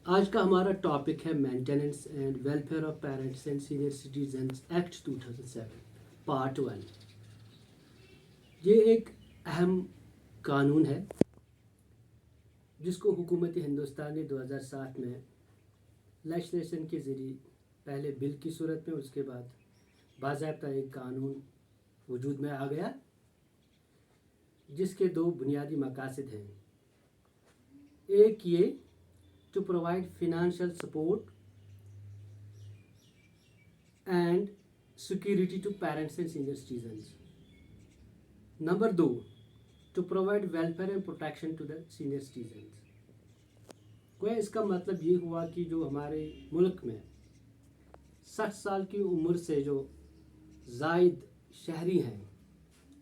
आज का हमारा टॉपिक है maintenance and welfare of parents and senior citizens act 2007 part 1। ये एक अहम कानून है जिसको हुकूमत हिंदुस्तान ने 2007 में लेजिस्लेशन के ज़रिए पहले बिल की सूरत में, उसके बाद बाज़ाब्ता एक कानून वजूद में आ गया जिसके दो बुनियादी मकासद हैं। एक ये to provide financial support and security to parents and senior citizens. Number 2, to provide welfare and protection to the senior citizens. कोई इसका मतलब ये हुआ कि जो हमारे मुल्क में 60 साल की उम्र से जो ज़ायद शहरी हैं,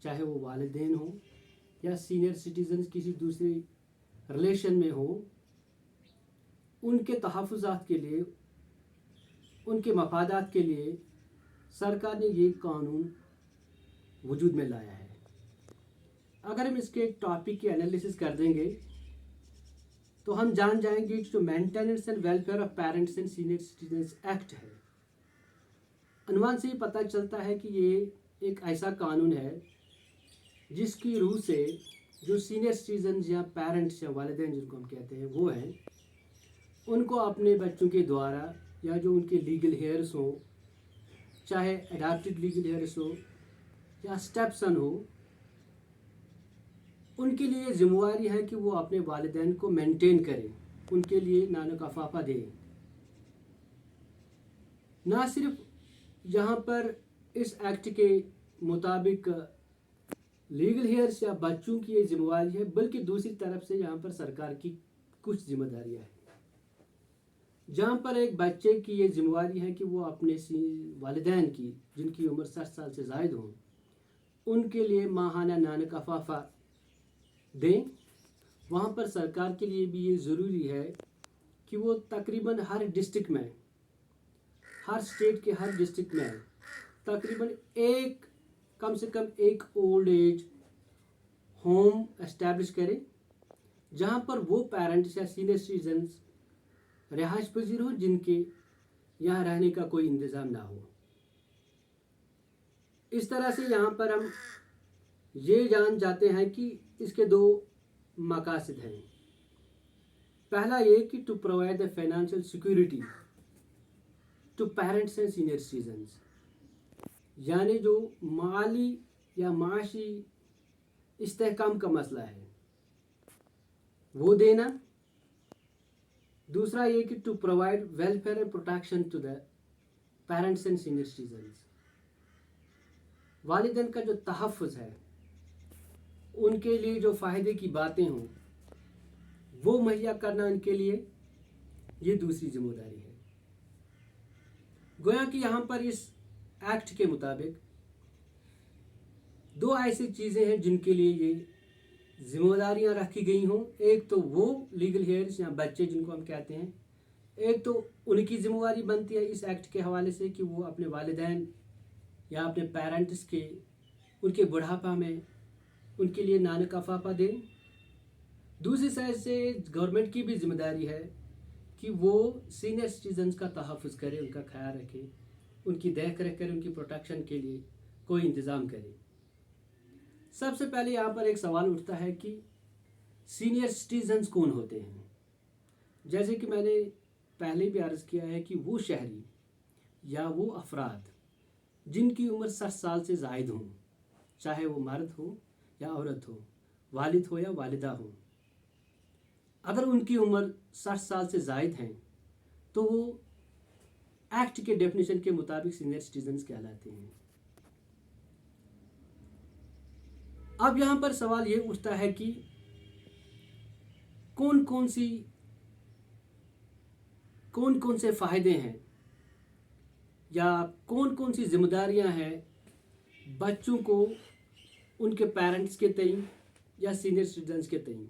चाहे वो वालिदैन हों या सीनियर सिटीजन्स किसी दूसरी रिलेशन में हो, उनके तहफ़्फ़ुज़ात के लिए, उनके मफादात के लिए सरकार ने ये कानून वजूद में लाया है। अगर हम इसके टॉपिक की एनालिसिस कर देंगे तो हम जान जाएंगे कि जो maintenance and welfare of parents and senior citizens act है, अनवान से ही पता चलता है कि ये एक ऐसा कानून है जिसकी रूह से जो सीनियर सिटीजन्स या पेरेंट्स या वालिदैन जिनको हम कहते हैं वो हैं, उनको अपने बच्चों के द्वारा या जो उनके लीगल हेयर्स हो, चाहे अडॉप्टेड लीगल हेयर्स हो या स्टेप सन हो, उनके लिए ज़िम्मेवारी है कि वो अपने वालिदैन को मेंटेन करें, उनके लिए नानो कफाफा दें। ना सिर्फ यहाँ पर इस एक्ट के मुताबिक लीगल हेयर्स या बच्चों की ये ज़िम्मेवारी है, बल्कि दूसरी तरफ से यहाँ पर सरकार की कुछ जिम्मेदारियाँ हैं। जहाँ पर एक बच्चे की ये जिम्मेवारी है कि वो अपने वालिदैन की, जिनकी उम्र 60 साल से ज़ायद हो, उनके लिए माहाना नान कफाफा दें। वहाँ पर सरकार के लिए भी ये ज़रूरी है कि वो तकरीबन हर डिस्ट्रिक्ट में, हर स्टेट के हर डिस्ट्रिक्ट में तकरीबन कम से कम एक ओल्ड एज होम एस्टैब्लिश करें, जहाँ पर वो पेरेंट्स या सीनियर सिटीजन्स रिहाइश पजीर हो जिनके यहाँ रहने का कोई इंतज़ाम ना हो। इस तरह से यहाँ पर हम ये जान जाते हैं कि इसके दो मकासद हैं। पहला ये कि to provide the financial security to parents and senior citizens, यानी जो माली या माशी इस्तेहकाम का मसला है वो देना। दूसरा ये कि to provide welfare and protection to the parents and senior citizens, वालिदैन का जो तहफ़्फ़ुज़ है, उनके लिए जो फ़ायदे की बातें हों वो मुहैया करना उनके लिए, ये दूसरी जिम्मेदारी है। गोया कि यहाँ पर इस एक्ट के मुताबिक दो ऐसी चीज़ें हैं जिनके लिए ये जिम्मेदारियां रखी गई हों। एक तो वो लीगल हेयर्स या बच्चे जिनको हम कहते हैं, एक तो उनकी जिम्मेवारी बनती है इस एक्ट के हवाले से कि वो अपने वालिदैन या अपने पेरेंट्स के, उनके बुढ़ापा में उनके लिए नान कफाफा दें। दूसरी साइड से गवर्नमेंट की भी जिम्मेदारी है कि वो सीनियर सिटीजन्स का तहफ़्फ़ुज़ करे, उनका ख्याल रखे, उनकी देख रेख करे, उनकी प्रोटेक्शन के लिए कोई इंतज़ाम करे। सबसे पहले यहाँ पर एक सवाल उठता है कि सीनियर सिटीजन्स कौन होते हैं। जैसे कि मैंने पहले भी अर्ज़ किया है कि वो शहरी या वो अफराद जिनकी उम्र 60 साल से ज़ायद हों, चाहे वो मर्द हो या औरत हो, वालिद हो या वालिदा हो, अगर उनकी उम्र 60 साल से ज़ायद हैं तो वो एक्ट के डेफिनेशन के मुताबिक सीनियर सिटीजन्स कहलाते हैं। अब यहाँ पर सवाल ये उठता है कि कौन कौन से फ़ायदे हैं या कौन कौन सी जिम्मेदारियाँ हैं बच्चों को उनके पेरेंट्स के तईं या सीनियर सिटीजन्स के तईं।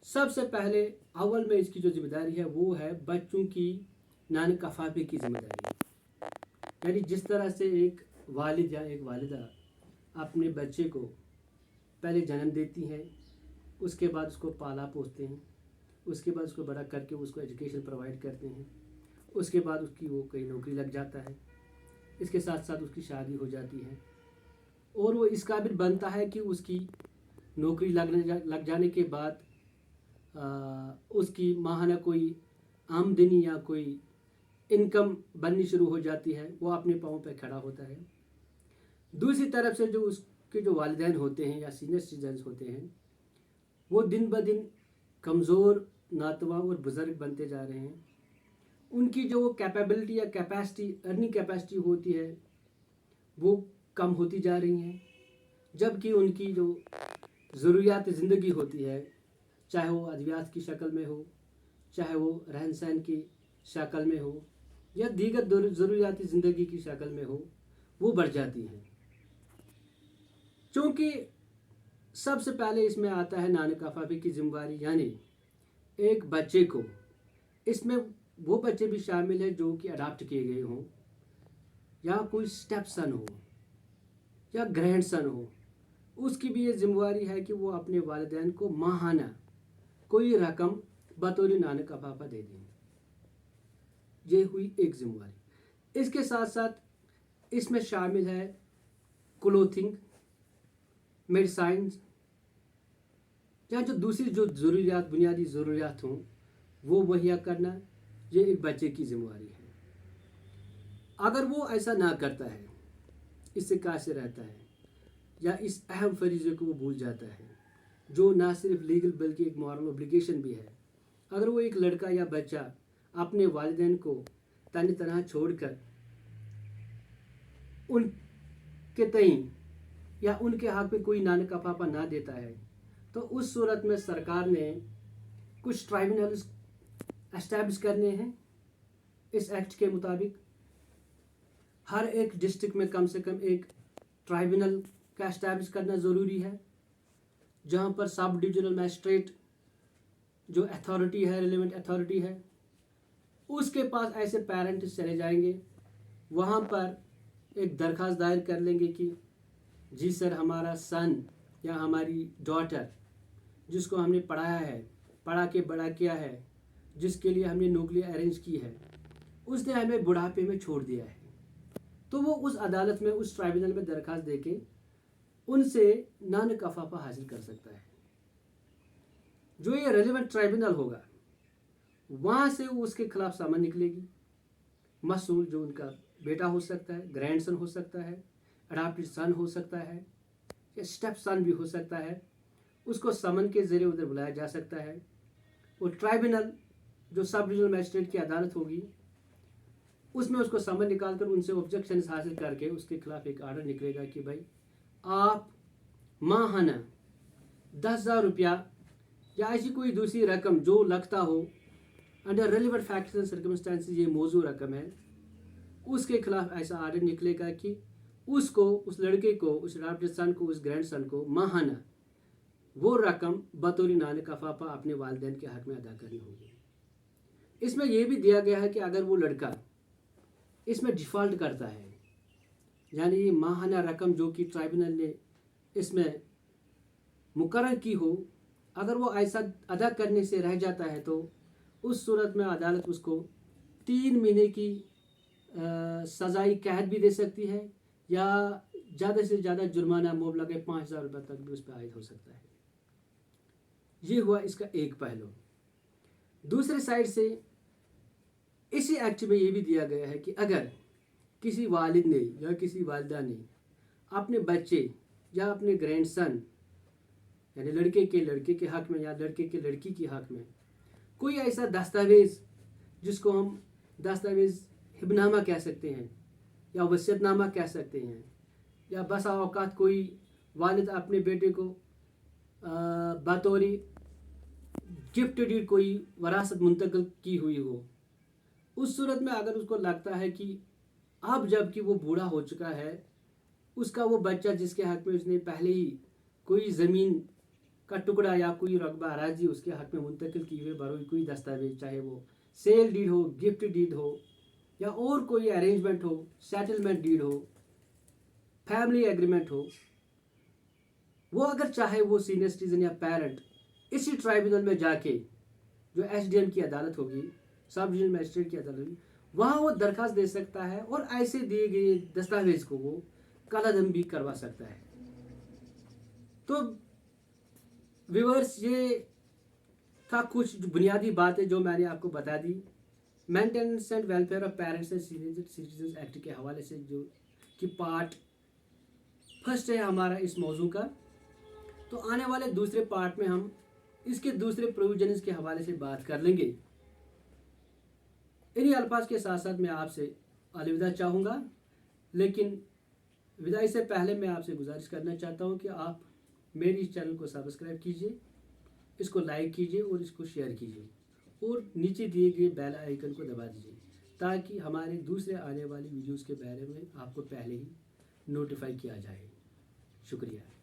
सबसे पहले अव्वल में इसकी जो जिम्मेदारी है वो है बच्चों की नान कफाफे की जिम्मेदारी। यानी जिस तरह से एक वालिद या एक वालिदा अपने बच्चे को पहले जन्म देती हैं, उसके बाद उसको पाला पोसते हैं, उसके बाद उसको बड़ा करके उसको एजुकेशन प्रोवाइड करते हैं, उसके बाद उसकी वो कहीं नौकरी लग जाता है, इसके साथ साथ उसकी शादी हो जाती है और वो इस काबिल बनता है कि उसकी नौकरी लग जाने के बाद उसकी माहाना कोई आमदनी या कोई इनकम बननी शुरू हो जाती है, वो अपने पाँव पे खड़ा होता है। दूसरी तरफ से जो उसके जो वालिदैन होते हैं या सीनियर सिटीजन्स होते हैं, वो दिन ब दिन कमज़ोर, नातवा और बुज़ुर्ग बनते जा रहे हैं। उनकी जो कैपेबिलिटी या कैपेसिटी, अर्निंग कैपेसिटी होती है, वो कम होती जा रही हैं, जबकि उनकी जो ज़रूरियात ज़िंदगी होती है, चाहे वो अद्वियात की शक्ल में हो, चाहे वो रहन सहन की शक्ल में हो या दीगर ज़रूरियात ज़िंदगी की शक्ल में हो, वो बढ़ जाती हैं। चूँकि सबसे पहले इसमें आता है नान कफ़ाफी की जिम्मेदारी, यानी एक बच्चे को, इसमें वो बच्चे भी शामिल हैं जो कि अडाप्ट किए गए हों, या कोई स्टेप सन हो या ग्रैंड सन हो, उसकी भी ये जिम्मेदारी है कि वो अपने वालिदैन को माहाना कोई रकम बतौर नान कफ़ाफा दे दें। ये हुई एक जिम्मेदारी। इसके साथ साथ इसमें शामिल है क्लोथिंग, मेडिसाइंस, या जो दूसरी जो ज़रूरियात, बुनियादी ज़रूरियात हों, वो मुहैया करना, ये एक बच्चे की जिम्मेदारी है। अगर वो ऐसा ना करता है, इससे कैसे रहता है या इस अहम फरीज़े को वो भूल जाता है, जो ना सिर्फ लीगल बल्कि एक मॉरल ऑब्लिगेशन भी है। अगर वो एक लड़का या बच्चा अपने वालिदैन को तन तनहा छोड़कर उनके तईं या उनके हक़ में कोई नान कफ़ाफा ना देता है, तो उस सूरत में सरकार ने कुछ ट्राइब्यूनल्स एस्टैब्लिश करने हैं। इस एक्ट के मुताबिक हर एक डिस्ट्रिक्ट में कम से कम एक ट्राइब्यूनल का एस्टैब्लिश करना ज़रूरी है, जहाँ पर सब डिविजनल मैजिस्ट्रेट जो अथॉरिटी है, रिलेवेंट अथॉरिटी है, उसके पास ऐसे पेरेंट्स चले जाएंगे, वहाँ पर एक दरख्वास्त दायर कर लेंगे कि जी सर, हमारा सन या हमारी डॉटर जिसको हमने पढ़ाया है, पढ़ा के बड़ा किया है, जिसके लिए हमने नौकरी अरेंज की है, उसने हमें बुढ़ापे में छोड़ दिया है, तो वो उस अदालत में, उस ट्राइब्यूनल में दरख्वास्त देके उनसे नान कफ़ाफा हासिल कर सकता है। जो ये रेलिवेंट ट्राइब्यूनल होगा, वहाँ से वो उसके खिलाफ सामान निकलेगी। मसूल जो उनका बेटा हो सकता है, ग्रैंड सन हो सकता है, अडॉप्टेड सन हो सकता है, या स्टेप सन भी हो सकता है, उसको समन के ज़रिए उधर बुलाया जा सकता है। और ट्राइब्यूनल जो सब डिविजनल मैजिस्ट्रेट की अदालत होगी, उसमें उसको समन निकाल कर उनसे ऑब्जेक्शन हासिल करके उसके खिलाफ एक आर्डर निकलेगा कि भाई आप माहाना 10,000 रुपया या ऐसी कोई दूसरी रकम जो लगता हो under relevant factors and circumstances, ये मौजू रकम है, उसके खिलाफ ऐसा आर्डर निकलेगा कि उसको, उस लड़के को, उस अडॉप्टेड सन को, उस ग्रैंड सन को माहाना वो रकम बतौर नान कफ़ाफा अपने वालिदैन के हक़ में अदा करनी होगी। इसमें यह भी दिया गया है कि अगर वो लड़का इसमें डिफ़ॉल्ट करता है, यानी ये माहाना रकम जो कि ट्राइब्यूनल ने इसमें मुकर्रर की हो, अगर वो ऐसा अदा करने से रह जाता है, तो उस सूरत में अदालत उसको 3 महीने की सज़ाई कैद भी दे सकती है, या ज़्यादा से ज़्यादा जुर्माना मुआवजा के 5,000 रुपये तक भी उस पर आयद हो सकता है। ये हुआ इसका एक पहलू। दूसरे साइड से इसी एक्ट में ये भी दिया गया है कि अगर किसी वालिद ने या किसी वालिदा ने अपने बच्चे या अपने ग्रैंड सन, यानी लड़के के हक़ में या लड़के के लड़की के हक़ में कोई ऐसा दस्तावेज़, जिसको हम दस्तावेज़ हिबनामा कह सकते हैं या वसीयतनामा कह सकते हैं, या बसा औकात कोई वालिद अपने बेटे को बतौरी गिफ्ट डीड कोई वरासत मुंतकिल की हुई हो, उस सूरत में अगर उसको लगता है कि अब जबकि वो बूढ़ा हो चुका है, उसका वो बच्चा जिसके हक़ में उसने पहले ही कोई ज़मीन का टुकड़ा या कोई रकबा अराजी उसके हक़ में मुंतकिल की हुई बरोई कोई दस्तावेज, चाहे वो सेल डीड हो, गिफ्ट डीड हो, या और कोई अरेंजमेंट हो, सेटलमेंट डीड हो, फैमिली एग्रीमेंट हो, वो अगर चाहे वो सीनियर सिटीजन या पेरेंट इसी ट्राइब्यूनल में जाके जो SDM की अदालत होगी, सब डिवीजनल मजिस्ट्रेट की अदालत होगी, वहाँ वो दरखास्त दे सकता है और ऐसे दिए गए दस्तावेज को वो कालादम भी करवा सकता है। तो व्यूअर्स, ये था कुछ बुनियादी बातें जो मैंने आपको बता दी maintenance and welfare of parents and citizen act के हवाले से, जो कि पार्ट फर्स्ट है हमारा इस मौजू का। तो आने वाले दूसरे पार्ट में हम इसके दूसरे प्रोविजन्स के हवाले से बात कर लेंगे। इन्हीं अल्फाज के साथ साथ मैं आपसे अलविदा चाहूँगा, लेकिन विदाई से पहले मैं आपसे गुजारिश करना चाहता हूँ कि आप मेरे इस चैनल को सब्सक्राइब कीजिए, इसको लाइक कीजिए और इसको शेयर कीजिए और नीचे दिए गए बेल आइकन को दबा दीजिए ताकि हमारे दूसरे आने वाली वीडियोस के बारे में आपको पहले ही नोटिफाई किया जाए। शुक्रिया।